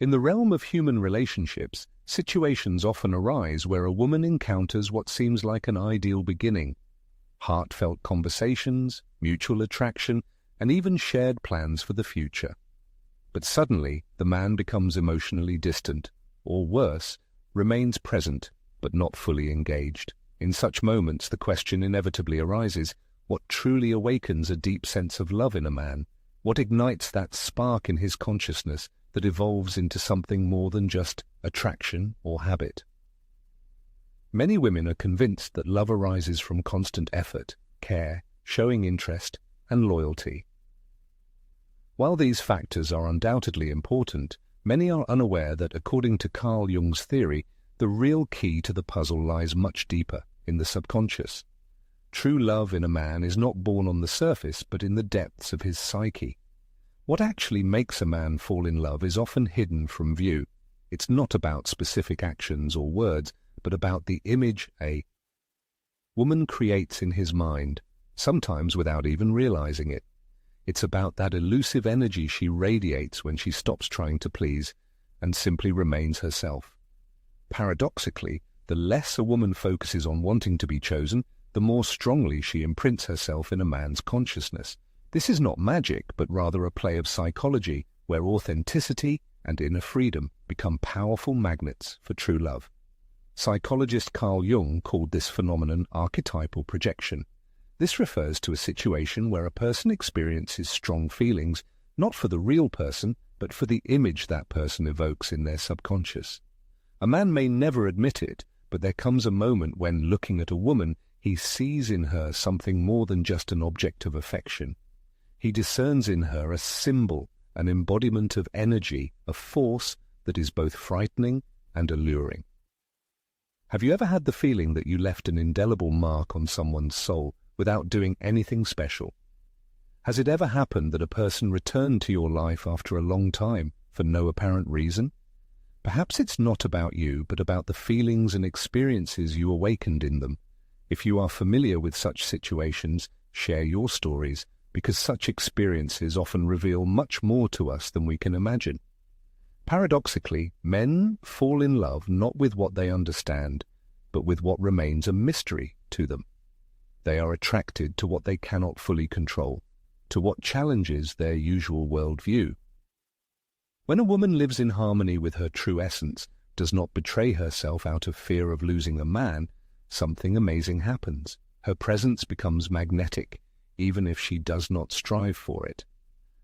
In the realm of human relationships, situations often arise where a woman encounters what seems like an ideal beginning. Heartfelt conversations, mutual attraction, and even shared plans for the future. But suddenly, the man becomes emotionally distant, or worse, remains present but not fully engaged. In such moments, the question inevitably arises, what truly awakens a deep sense of love in a man? What ignites that spark in his consciousness that evolves into something more than just attraction or habit? Many women are convinced that love arises from constant effort, care, showing interest, and loyalty. While these factors are undoubtedly important, many are unaware that, according to Carl Jung's theory, the real key to the puzzle lies much deeper, in the subconscious. True love in a man is not born on the surface, but in the depths of his psyche. What actually makes a man fall in love is often hidden from view. It's not about specific actions or words, but about the image a woman creates in his mind, sometimes without even realizing it. It's about that elusive energy she radiates when she stops trying to please and simply remains herself. Paradoxically, the less a woman focuses on wanting to be chosen, the more strongly she imprints herself in a man's consciousness. This is not magic, but rather a play of psychology, where authenticity and inner freedom become powerful magnets for true love. Psychologist Carl Jung called this phenomenon archetypal projection. This refers to a situation where a person experiences strong feelings, not for the real person, but for the image that person evokes in their subconscious. A man may never admit it, but there comes a moment when, looking at a woman, he sees in her something more than just an object of affection. He discerns in her a symbol, an embodiment of energy, a force that is both frightening and alluring. Have you ever had the feeling that you left an indelible mark on someone's soul without doing anything special? Has it ever happened that a person returned to your life after a long time for no apparent reason? Perhaps it's not about you, but about the feelings and experiences you awakened in them. If you are familiar with such situations, share your stories, because such experiences often reveal much more to us than we can imagine. Paradoxically, men fall in love not with what they understand, but with what remains a mystery to them. They are attracted to what they cannot fully control, to what challenges their usual worldview. When a woman lives in harmony with her true essence, does not betray herself out of fear of losing a man, something amazing happens. Her presence becomes magnetic, even if she does not strive for it.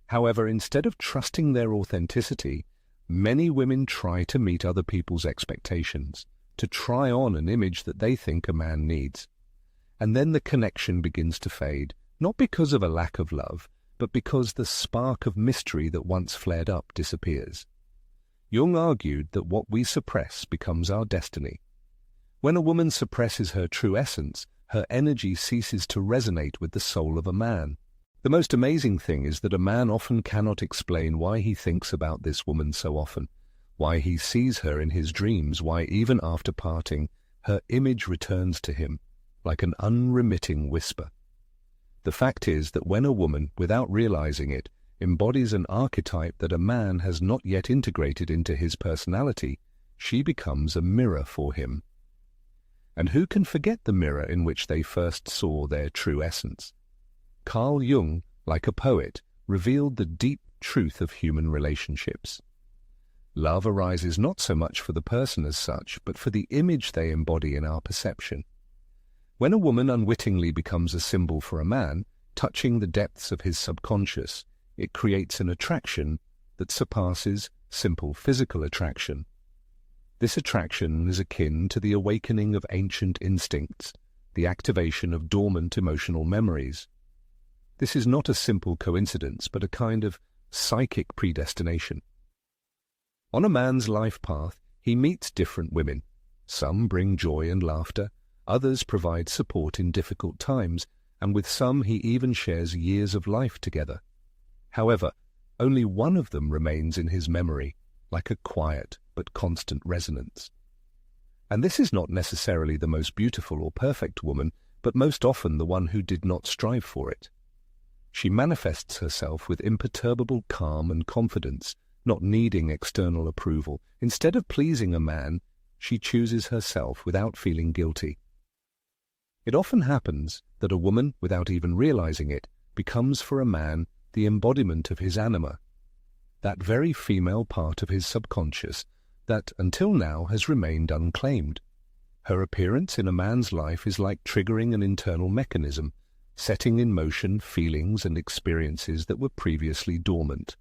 However, instead of trusting their authenticity, many women try to meet other people's expectations, to try on an image that they think a man needs. And then the connection begins to fade, not because of a lack of love, but because the spark of mystery that once flared up disappears. Jung argued that what we suppress becomes our destiny. When a woman suppresses her true essence, her energy ceases to resonate with the soul of a man. The most amazing thing is that a man often cannot explain why he thinks about this woman so often, why he sees her in his dreams, why even after parting, her image returns to him, like an unremitting whisper. The fact is that when a woman, without realizing it, embodies an archetype that a man has not yet integrated into his personality, she becomes a mirror for him. And who can forget the mirror in which they first saw their true essence? Carl Jung, like a poet, revealed the deep truth of human relationships. Love arises not so much for the person as such, but for the image they embody in our perception. When a woman unwittingly becomes a symbol for a man, touching the depths of his subconscious, it creates an attraction that surpasses simple physical attraction. This attraction is akin to the awakening of ancient instincts, the activation of dormant emotional memories. This is not a simple coincidence, but a kind of psychic predestination. On a man's life path, he meets different women. Some bring joy and laughter, others provide support in difficult times, and with some he even shares years of life together. However, only one of them remains in his memory, like a quiet but constant resonance. And this is not necessarily the most beautiful or perfect woman, but most often the one who did not strive for it. She manifests herself with imperturbable calm and confidence, not needing external approval. Instead of pleasing a man, she chooses herself without feeling guilty. It often happens that a woman, without even realizing it, becomes for a man the embodiment of his anima, that very female part of his subconscious that until now has remained unclaimed. Her appearance in a man's life is like triggering an internal mechanism, setting in motion feelings and experiences that were previously dormant.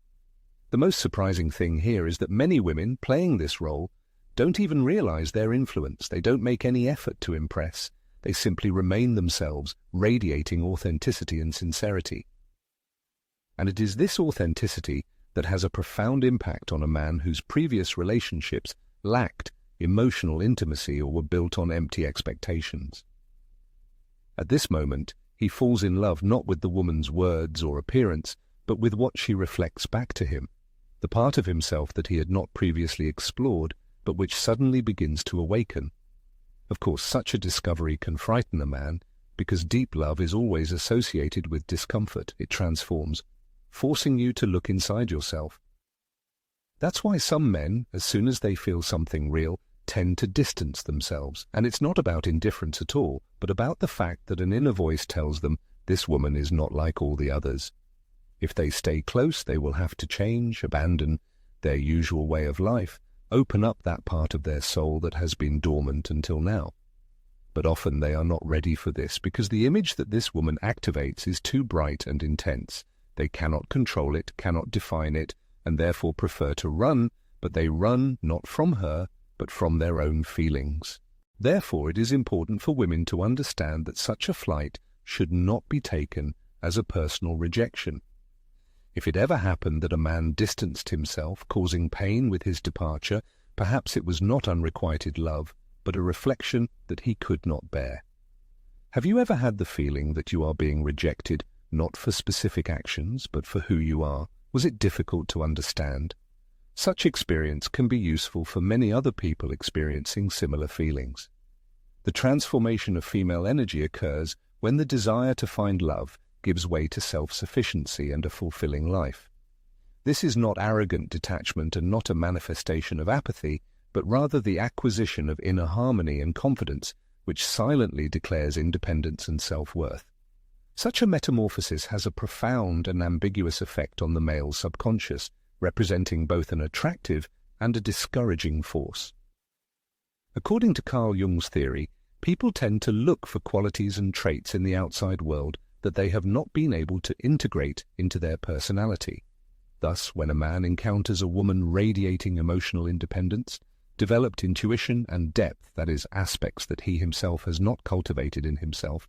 The most surprising thing here is that many women playing this role don't even realize their influence. They don't make any effort to impress. They simply remain themselves, radiating authenticity and sincerity. And it is this authenticity that has a profound impact on a man whose previous relationships lacked emotional intimacy or were built on empty expectations. At this moment, he falls in love not with the woman's words or appearance, but with what she reflects back to him, the part of himself that he had not previously explored, but which suddenly begins to awaken. Of course, such a discovery can frighten a man, because deep love is always associated with discomfort. It transforms, forcing you to look inside yourself. That's why some men, as soon as they feel something real, tend to distance themselves. And it's not about indifference at all, but about the fact that an inner voice tells them, this woman is not like all the others. If they stay close, they will have to change, abandon their usual way of life, open up that part of their soul that has been dormant until now. But often they are not ready for this, because the image that this woman activates is too bright and intense. They cannot control it, cannot define it, and therefore prefer to run, but they run not from her, but from their own feelings. Therefore, it is important for women to understand that such a flight should not be taken as a personal rejection. If it ever happened that a man distanced himself, causing pain with his departure, perhaps it was not unrequited love, but a reflection that he could not bear. Have you ever had the feeling that you are being rejected, not for specific actions, but for who you are? Was it difficult to understand? Such experience can be useful for many other people experiencing similar feelings. The transformation of female energy occurs when the desire to find love gives way to self-sufficiency and a fulfilling life. This is not arrogant detachment and not a manifestation of apathy, but rather the acquisition of inner harmony and confidence, which silently declares independence and self-worth. Such a metamorphosis has a profound and ambiguous effect on the male subconscious, representing both an attractive and a discouraging force. According to Carl Jung's theory, people tend to look for qualities and traits in the outside world that they have not been able to integrate into their personality. Thus, when a man encounters a woman radiating emotional independence, developed intuition and depth, that is, aspects that he himself has not cultivated in himself,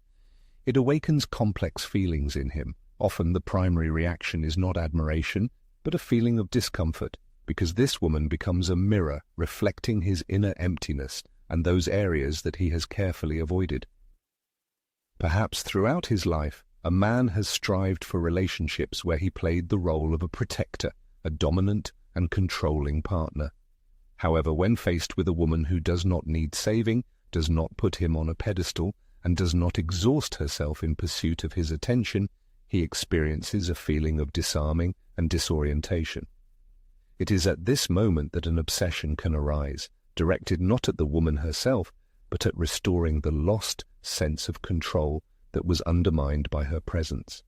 it awakens complex feelings in him. Often the primary reaction is not admiration, but a feeling of discomfort, because this woman becomes a mirror reflecting his inner emptiness and those areas that he has carefully avoided. Perhaps throughout his life, a man has strived for relationships where he played the role of a protector, a dominant and controlling partner. However, when faced with a woman who does not need saving, does not put him on a pedestal, and does not exhaust herself in pursuit of his attention, he experiences a feeling of disarming and disorientation. It is at this moment that an obsession can arise, directed not at the woman herself, but at restoring the lost sense of control that was undermined by her presence.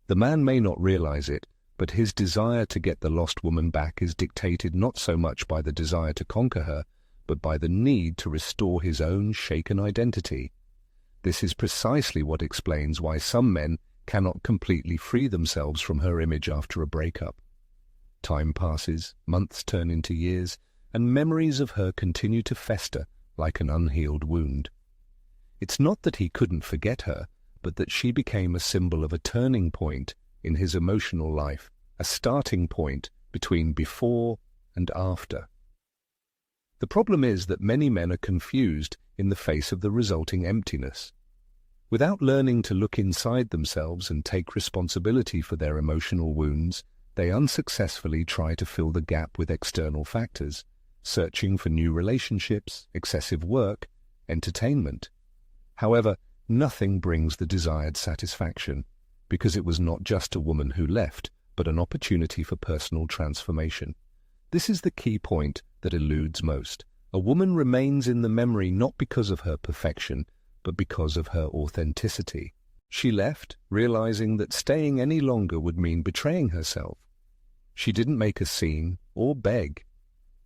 The man may not realize it, but his desire to get the lost woman back is dictated not so much by the desire to conquer her, but by the need to restore his own shaken identity. This is precisely what explains why some men cannot completely free themselves from her image after a breakup. Time passes, months turn into years, and memories of her continue to fester like an unhealed wound. It's not that he couldn't forget her, but that she became a symbol of a turning point in his emotional life, a starting point between before and after. The problem is that many men are confused in the face of the resulting emptiness. Without learning to look inside themselves and take responsibility for their emotional wounds, they unsuccessfully try to fill the gap with external factors, searching for new relationships, excessive work, entertainment. However, nothing brings the desired satisfaction, because it was not just a woman who left, but an opportunity for personal transformation. This is the key point that eludes most. A woman remains in the memory not because of her perfection, but because of her authenticity. She left, realizing that staying any longer would mean betraying herself. She didn't make a scene or beg.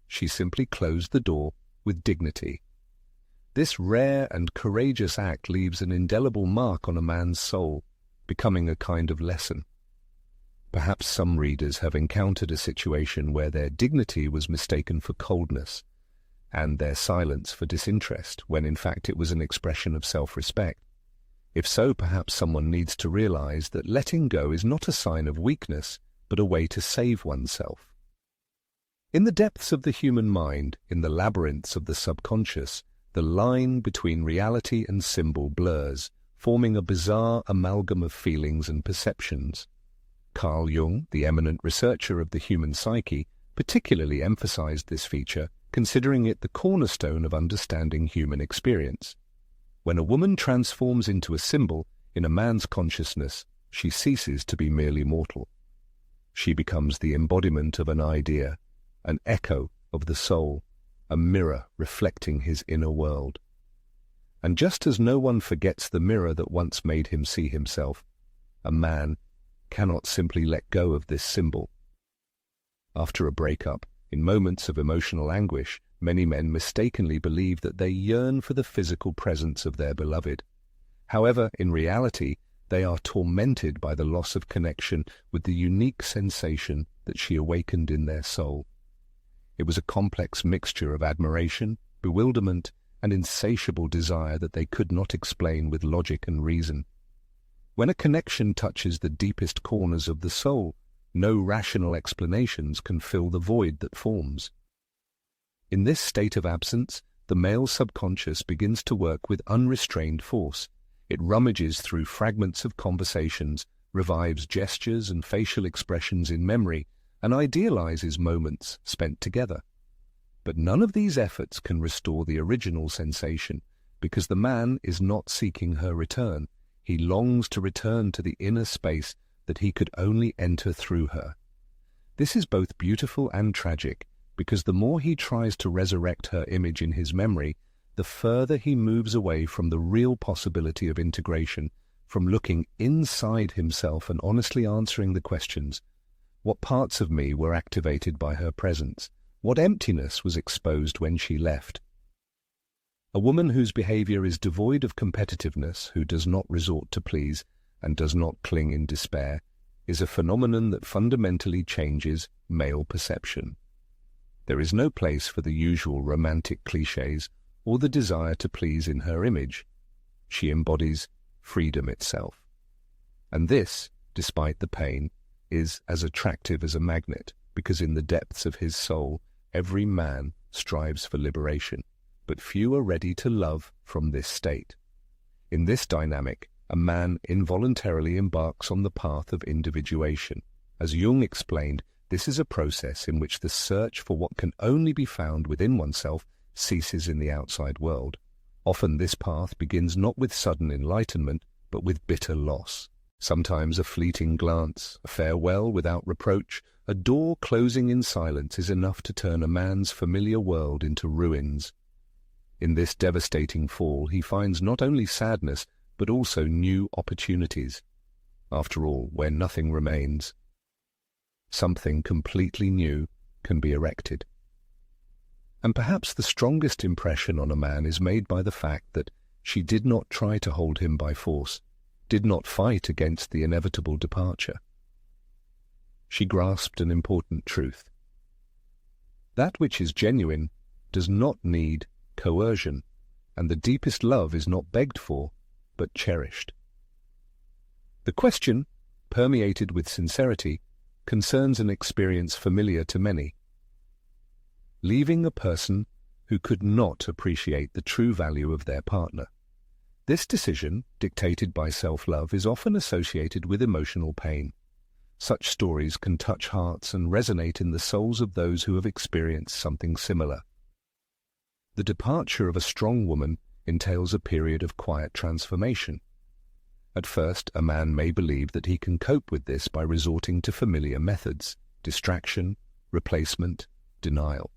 She simply closed the door with dignity. This rare and courageous act leaves an indelible mark on a man's soul, becoming a kind of lesson. Perhaps some readers have encountered a situation where their dignity was mistaken for coldness, and their silence for disinterest, when in fact it was an expression of self-respect. If so, perhaps someone needs to realize that letting go is not a sign of weakness, but a way to save oneself. In the depths of the human mind, in the labyrinths of the subconscious, the line between reality and symbol blurs, forming a bizarre amalgam of feelings and perceptions. Carl Jung, the eminent researcher of the human psyche, particularly emphasized this feature, considering it the cornerstone of understanding human experience. When a woman transforms into a symbol in a man's consciousness, she ceases to be merely mortal. She becomes the embodiment of an idea, an echo of the soul, a mirror reflecting his inner world. And just as no one forgets the mirror that once made him see himself, a man cannot simply let go of this symbol. After a breakup, in moments of emotional anguish, many men mistakenly believe that they yearn for the physical presence of their beloved. However, in reality, they are tormented by the loss of connection with the unique sensation that she awakened in their soul. It was a complex mixture of admiration, bewilderment, and insatiable desire that they could not explain with logic and reason. When a connection touches the deepest corners of the soul, no rational explanations can fill the void that forms. In this state of absence, the male subconscious begins to work with unrestrained force. It rummages through fragments of conversations, revives gestures and facial expressions in memory, and idealizes moments spent together. But none of these efforts can restore the original sensation, because the man is not seeking her return. He longs to return to the inner space that he could only enter through her. This is both beautiful and tragic, because the more he tries to resurrect her image in his memory, the further he moves away from the real possibility of integration, from looking inside himself and honestly answering the questions: what parts of me were activated by her presence? What emptiness was exposed when she left? A woman whose behavior is devoid of competitiveness, who does not resort to please, and does not cling in despair, is a phenomenon that fundamentally changes male perception. There is no place for the usual romantic clichés or the desire to please in her image. She embodies freedom itself. And this, despite the pain, is as attractive as a magnet, because in the depths of his soul, every man strives for liberation, but few are ready to love from this state. In this dynamic, a man involuntarily embarks on the path of individuation. As Jung explained, this is a process in which the search for what can only be found within oneself ceases in the outside world. Often this path begins not with sudden enlightenment, but with bitter loss. Sometimes a fleeting glance, a farewell without reproach, a door closing in silence is enough to turn a man's familiar world into ruins. In this devastating fall, he finds not only sadness, but also new opportunities. After all, where nothing remains, something completely new can be erected. And perhaps the strongest impression on a man is made by the fact that she did not try to hold him by force, did not fight against the inevitable departure. She grasped an important truth. That which is genuine does not need coercion, and the deepest love is not begged for, but cherished. The question, permeated with sincerity, concerns an experience familiar to many: leaving a person who could not appreciate the true value of their partner. This decision, dictated by self-love, is often associated with emotional pain. Such stories can touch hearts and resonate in the souls of those who have experienced something similar. The departure of a strong woman entails a period of quiet transformation. At first, a man may believe that he can cope with this by resorting to familiar methods: distraction, replacement, denial.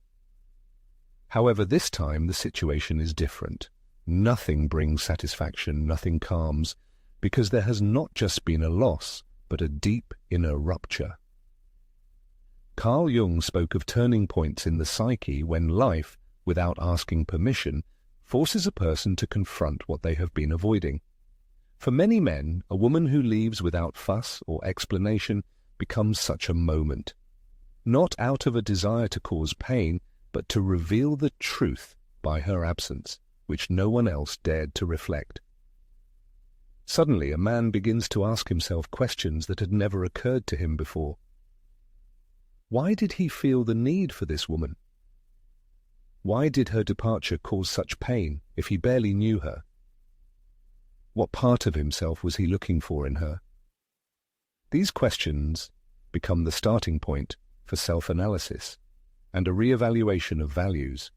However, this time the situation is different. Nothing brings satisfaction, nothing calms, because there has not just been a loss, but a deep inner rupture. Carl Jung spoke of turning points in the psyche when life, without asking permission, forces a person to confront what they have been avoiding. For many men, a woman who leaves without fuss or explanation becomes such a moment, not out of a desire to cause pain, but to reveal the truth by her absence, which no one else dared to reflect. Suddenly, a man begins to ask himself questions that had never occurred to him before. Why did he feel the need for this woman? Why did her departure cause such pain if he barely knew her? What part of himself was he looking for in her? These questions become the starting point for self-analysis and a re-evaluation of values.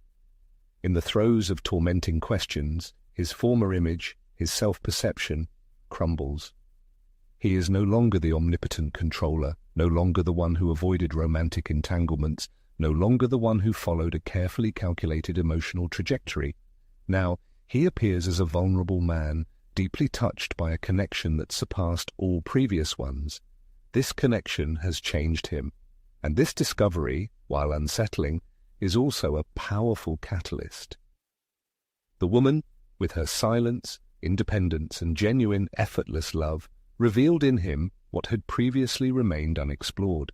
In the throes of tormenting questions, his former image, his self-perception, crumbles. He is no longer the omnipotent controller, no longer the one who avoided romantic entanglements, no longer the one who followed a carefully calculated emotional trajectory. Now, he appears as a vulnerable man, deeply touched by a connection that surpassed all previous ones. This connection has changed him, and this discovery, while unsettling, is also a powerful catalyst. The woman, with her silence, independence, and genuine, effortless love, revealed in him what had previously remained unexplored.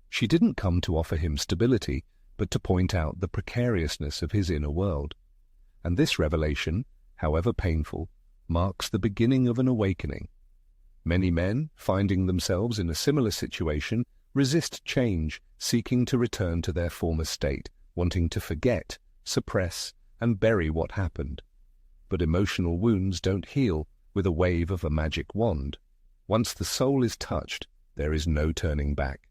She didn't come to offer him stability, but to point out the precariousness of his inner world. And this revelation, however painful, marks the beginning of an awakening. Many men, finding themselves in a similar situation, resist change, seeking to return to their former state, wanting to forget, suppress, and bury what happened. But emotional wounds don't heal with a wave of a magic wand. Once the soul is touched, there is no turning back.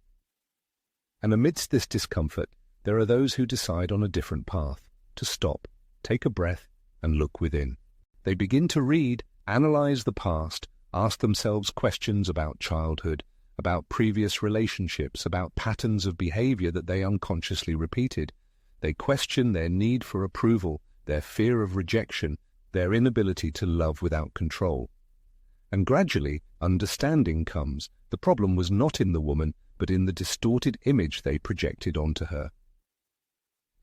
And amidst this discomfort, there are those who decide on a different path, to stop, take a breath, and look within. They begin to read, analyze the past, ask themselves questions about childhood, about previous relationships, about patterns of behavior that they unconsciously repeated. They question their need for approval, their fear of rejection, their inability to love without control. And gradually, understanding comes. The problem was not in the woman, but in the distorted image they projected onto her.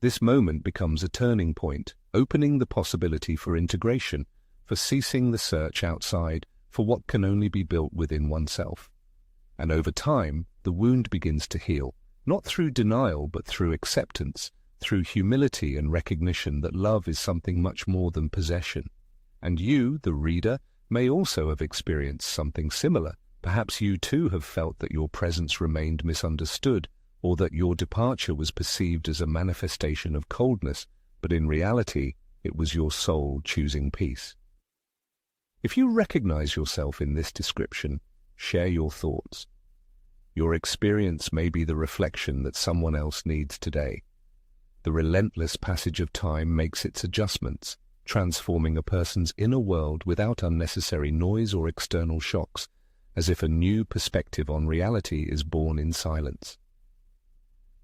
This moment becomes a turning point, opening the possibility for integration, for ceasing the search outside for what can only be built within oneself. And over time, the wound begins to heal, not through denial, but through acceptance, through humility and recognition that love is something much more than possession. And you, the reader, may also have experienced something similar. Perhaps you too have felt that your presence remained misunderstood, or that your departure was perceived as a manifestation of coldness, but in reality, it was your soul choosing peace. If you recognize yourself in this description, share your thoughts. Your experience may be the reflection that someone else needs today. The relentless passage of time makes its adjustments, transforming a person's inner world without unnecessary noise or external shocks, as if a new perspective on reality is born in silence.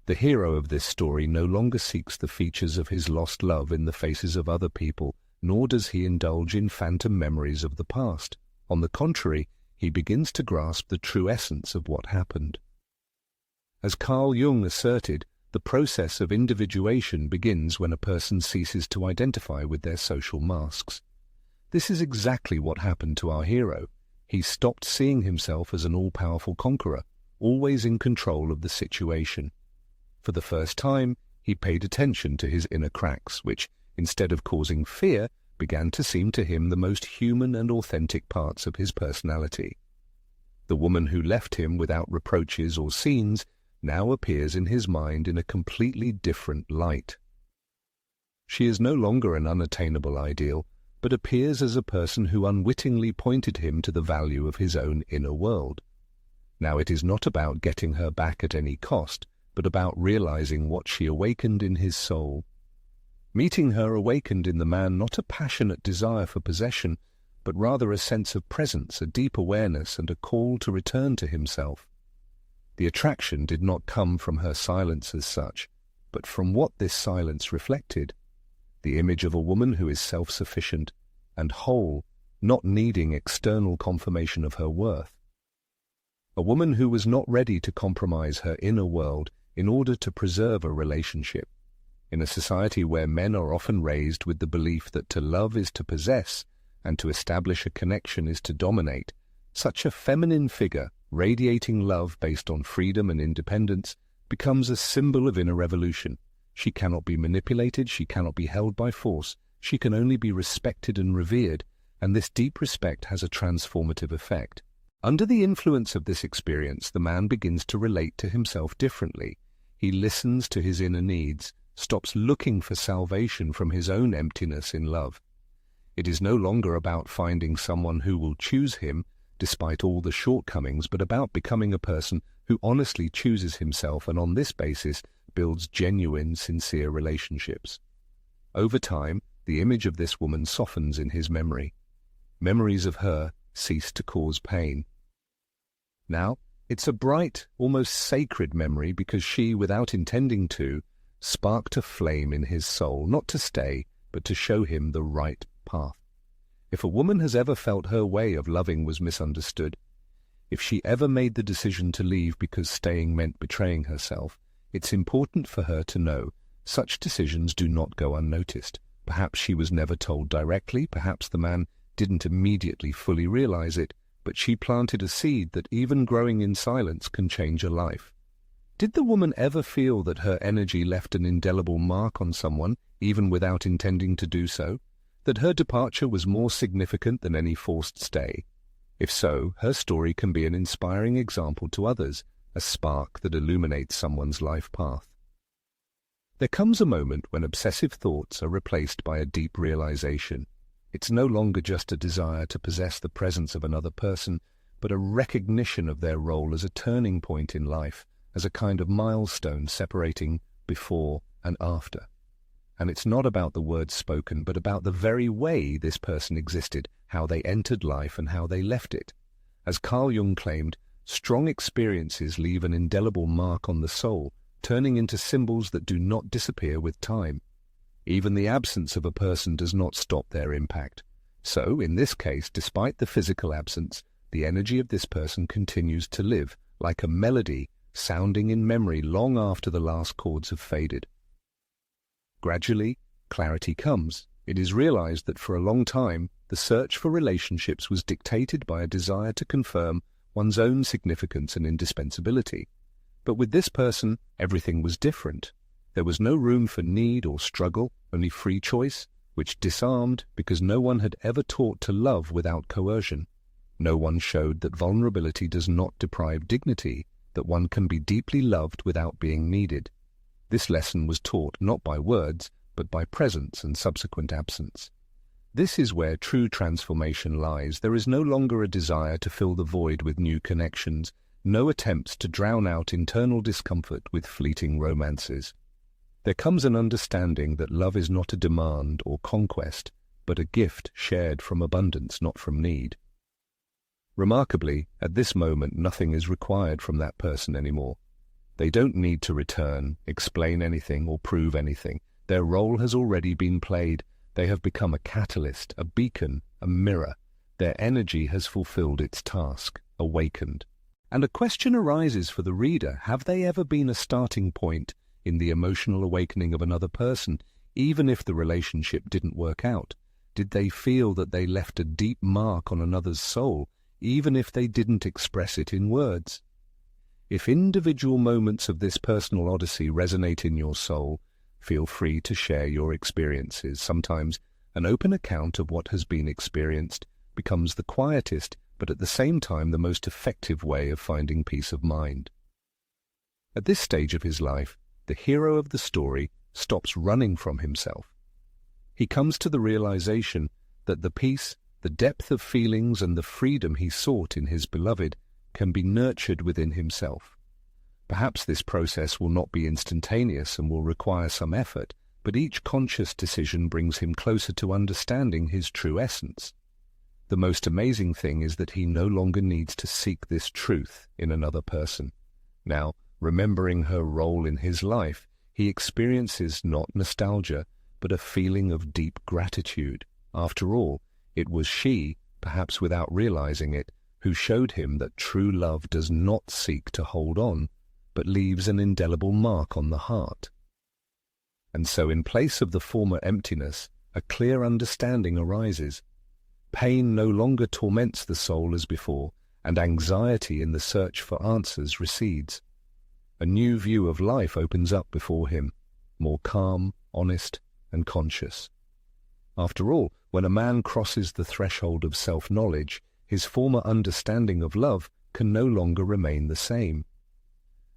The hero of this story no longer seeks the features of his lost love in the faces of other people, nor does he indulge in phantom memories of the past. On the contrary, he begins to grasp the true essence of what happened. As Carl Jung asserted, the process of individuation begins when a person ceases to identify with their social masks. This is exactly what happened to our hero. He stopped seeing himself as an all-powerful conqueror, always in control of the situation. For the first time, he paid attention to his inner cracks, which, instead of causing fear, began to seem to him the most human and authentic parts of his personality. The woman who left him without reproaches or scenes now appears in his mind in a completely different light. She is no longer an unattainable ideal, but appears as a person who unwittingly pointed him to the value of his own inner world. Now it is not about getting her back at any cost, but about realizing what she awakened in his soul. Meeting her awakened in the man not a passionate desire for possession, but rather a sense of presence, a deep awareness, and a call to return to himself. The attraction did not come from her silence as such, but from what this silence reflected: the image of a woman who is self-sufficient and whole, not needing external confirmation of her worth. A woman who was not ready to compromise her inner world in order to preserve a relationship. In a society where men are often raised with the belief that to love is to possess and to establish a connection is to dominate, such a feminine figure, radiating love based on freedom and independence, becomes a symbol of inner revolution. She cannot be manipulated, she cannot be held by force, she can only be respected and revered, and this deep respect has a transformative effect. Under the influence of this experience, the man begins to relate to himself differently. He listens to his inner needs, stops looking for salvation from his own emptiness in love. It is no longer about finding someone who will choose him, despite all the shortcomings, but about becoming a person who honestly chooses himself and on this basis builds genuine, sincere relationships. Over time, the image of this woman softens in his memory. Memories of her cease to cause pain. Now, it's a bright, almost sacred memory because she, without intending to, sparked a flame in his soul, not to stay, but to show him the right path. If a woman has ever felt her way of loving was misunderstood, if she ever made the decision to leave because staying meant betraying herself, it's important for her to know such decisions do not go unnoticed. Perhaps she was never told directly, perhaps the man didn't immediately fully realize it, but she planted a seed that even growing in silence can change a life. Did the woman ever feel that her energy left an indelible mark on someone, even without intending to do so? That her departure was more significant than any forced stay? If so, her story can be an inspiring example to others, a spark that illuminates someone's life path. There comes a moment when obsessive thoughts are replaced by a deep realization. It's no longer just a desire to possess the presence of another person, but a recognition of their role as a turning point in life, as a kind of milestone separating before and after. And it's not about the words spoken, but about the very way this person existed, how they entered life and how they left it. As Carl Jung claimed, strong experiences leave an indelible mark on the soul, turning into symbols that do not disappear with time. Even the absence of a person does not stop their impact. So, in this case, despite the physical absence, the energy of this person continues to live, like a melody sounding in memory long after the last chords have faded. Gradually, clarity comes. It is realized that for a long time, the search for relationships was dictated by a desire to confirm one's own significance and indispensability. But with this person, everything was different. There was no room for need or struggle, only free choice, which disarmed because no one had ever taught to love without coercion. No one showed that vulnerability does not deprive dignity, that one can be deeply loved without being needed. This lesson was taught not by words, but by presence and subsequent absence. This is where true transformation lies. There is no longer a desire to fill the void with new connections, no attempts to drown out internal discomfort with fleeting romances. There comes an understanding that love is not a demand or conquest, but a gift shared from abundance, not from need. Remarkably, at this moment nothing is required from that person anymore. They don't need to return, explain anything, or prove anything. Their role has already been played. They have become a catalyst, a beacon, a mirror. Their energy has fulfilled its task, awakened. And a question arises for the reader: have they ever been a starting point in the emotional awakening of another person, even if the relationship didn't work out? Did they feel that they left a deep mark on another's soul, even if they didn't express it in words? If individual moments of this personal odyssey resonate in your soul, feel free to share your experiences. Sometimes an open account of what has been experienced becomes the quietest, but at the same time the most effective way of finding peace of mind. At this stage of his life, the hero of the story stops running from himself. He comes to the realization that the peace, the depth of feelings, and the freedom he sought in his beloved can be nurtured within himself. Perhaps this process will not be instantaneous and will require some effort, but each conscious decision brings him closer to understanding his true essence. The most amazing thing is that he no longer needs to seek this truth in another person. Now, remembering her role in his life, he experiences not nostalgia, but a feeling of deep gratitude. After all, it was she, perhaps without realizing it, who showed him that true love does not seek to hold on, but leaves an indelible mark on the heart. And so in place of the former emptiness, a clear understanding arises. Pain no longer torments the soul as before, and anxiety in the search for answers recedes. A new view of life opens up before him, more calm, honest, and conscious. After all, when a man crosses the threshold of self-knowledge, his former understanding of love can no longer remain the same.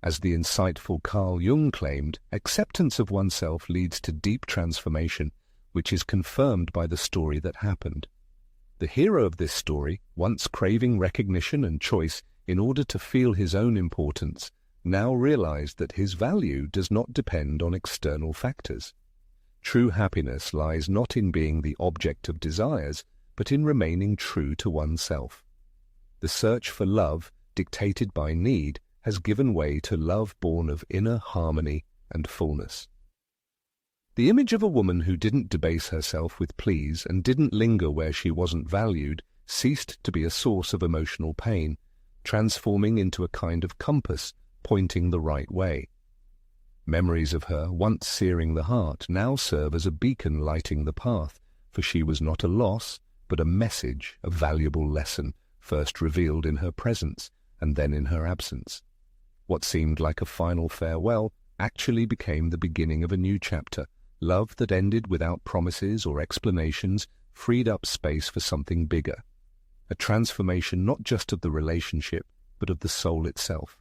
As the insightful Carl Jung claimed, acceptance of oneself leads to deep transformation, which is confirmed by the story that happened. The hero of this story, once craving recognition and choice in order to feel his own importance, now realized that his value does not depend on external factors. True happiness lies not in being the object of desires, but in remaining true to oneself. The search for love, dictated by need, has given way to love born of inner harmony and fullness. The image of a woman who didn't debase herself with pleas and didn't linger where she wasn't valued ceased to be a source of emotional pain, transforming into a kind of compass pointing the right way. Memories of her, once searing the heart, now serve as a beacon lighting the path, for she was not a loss, but a message, a valuable lesson, first revealed in her presence and then in her absence. What seemed like a final farewell actually became the beginning of a new chapter. Love that ended without promises or explanations freed up space for something bigger. A transformation not just of the relationship, but of the soul itself.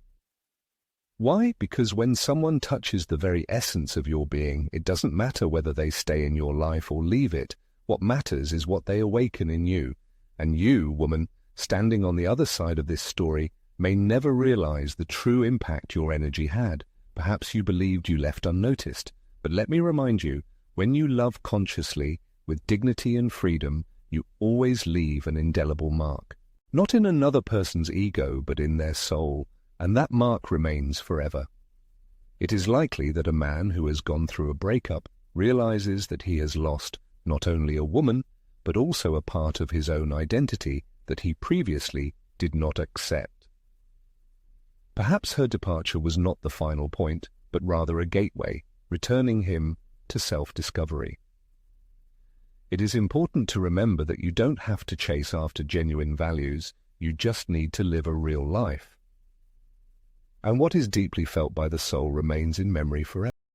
Why? Because when someone touches the very essence of your being, it doesn't matter whether they stay in your life or leave it. What matters is what they awaken in you. And you, woman, standing on the other side of this story, may never realize the true impact your energy had. Perhaps you believed you left unnoticed. But let me remind you, when you love consciously, with dignity and freedom, you always leave an indelible mark. Not in another person's ego, but in their soul, and that mark remains forever. It is likely that a man who has gone through a breakup realizes that he has lost not only a woman, but also a part of his own identity that he previously did not accept. Perhaps her departure was not the final point, but rather a gateway, returning him to self-discovery. It is important to remember that you don't have to chase after genuine values, you just need to live a real life. And what is deeply felt by the soul remains in memory forever.